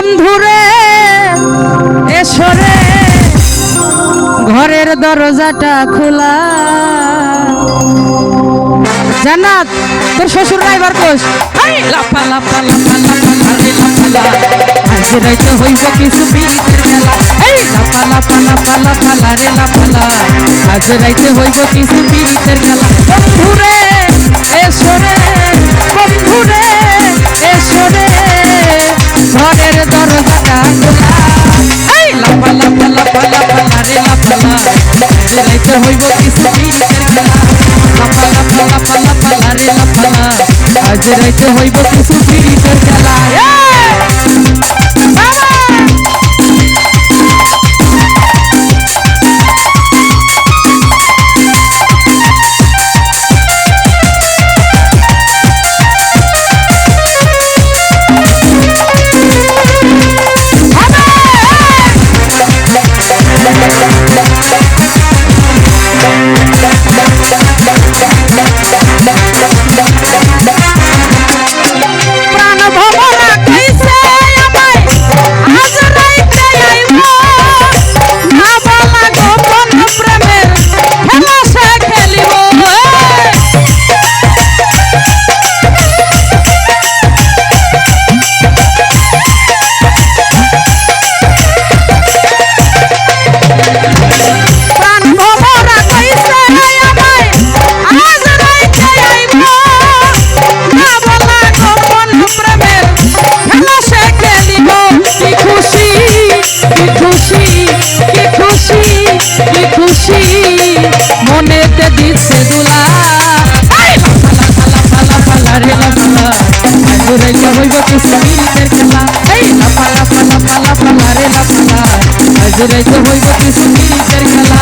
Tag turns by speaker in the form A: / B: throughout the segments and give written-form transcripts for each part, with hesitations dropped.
A: বন্ধুরে এসো রে ঘরের দরজাটা খোলা। জান্নাত তোর শ্বশুর রাইবার কোষ লাফা লাফা লাফা লাফা রে লাফা, আজ রাইতে হইব কিছু পীড়িতের মেলা। এই লাফা লাফা লাফা লাফা রে লাফা, আজ রাইতে হইব কিছু পীড়িতের মেলা। বন্ধুরে এসো রে বন্ধুরে এসো রে ঘরের দরজাটা খোলা। এই লাফা লাফা লাফা লাফা রে লাফা, আজ রাইতে হইব কিছু পীড়িতের মেলা। লাফা লাফা লাফা লাফা রে লাফা, আজ রাইতে হইব কিছু পীড়িতের খেলা। মনেতে দিচ্ছে দুলা। রাইতে হইব কিছু পীড়িতের খেলা। এই লাফা লাফা লাফা লাফা রে লাফা, আজ রাইতে হইব কিছু পীড়িতের খেলা।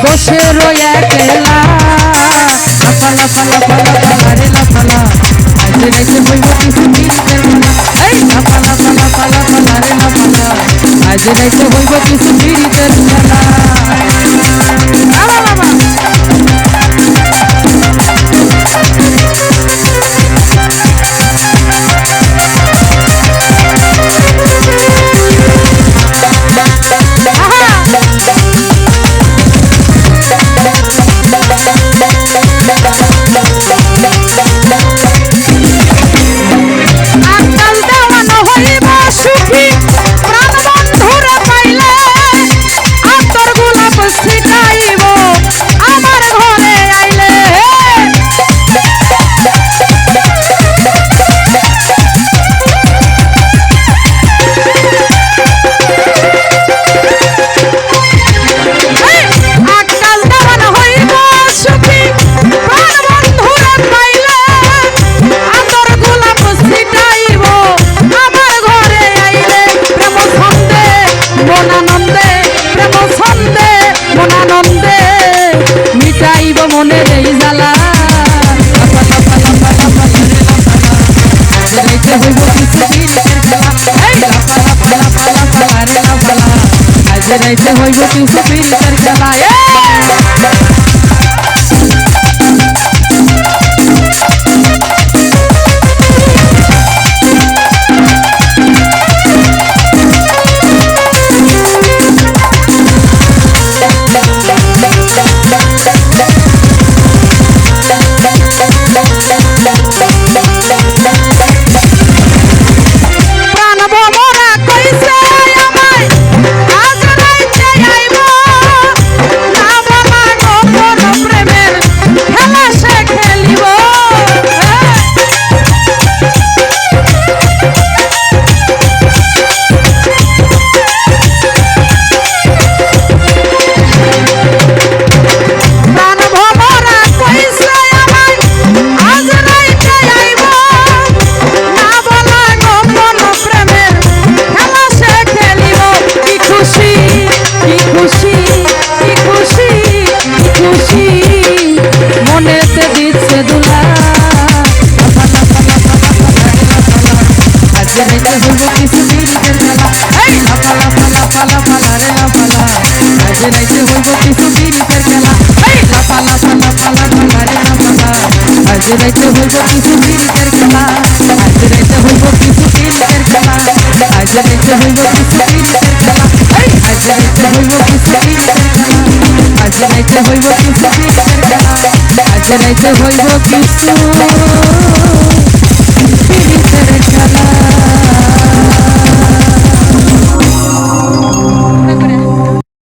A: বসে রয়ে একলা লাফা লাফা লাফা লাফা রে লাফা, আজ রাইতে হইব কিছু পীড়িতের মেলা। এই লাফা লাফা লাফা লাফা রে লাফা, আজ রাইতে হইব কিছু পীড়িতের মেলা। মনের এই জ্বালা রাইতে হইব কিছু পীড়িতের খেলা। এই লাফা লাফা লাফা লাফা রে লাফা, আজ রাইতে হইব কিছু পীড়িতের খেলা। আজ রাইতে হইব কিছু পিরিতের খেলা আজ রাইতে হইব কিছু পিরিতের খেলা আজ রাইতে হইব কিছু পিরিতের খেলা আজ রাইতে হইব কিছু পিরিতের খেলা আজ রাইতে হইব কিছু পিরিতের খেলা আজ রাইতে হইব কিছু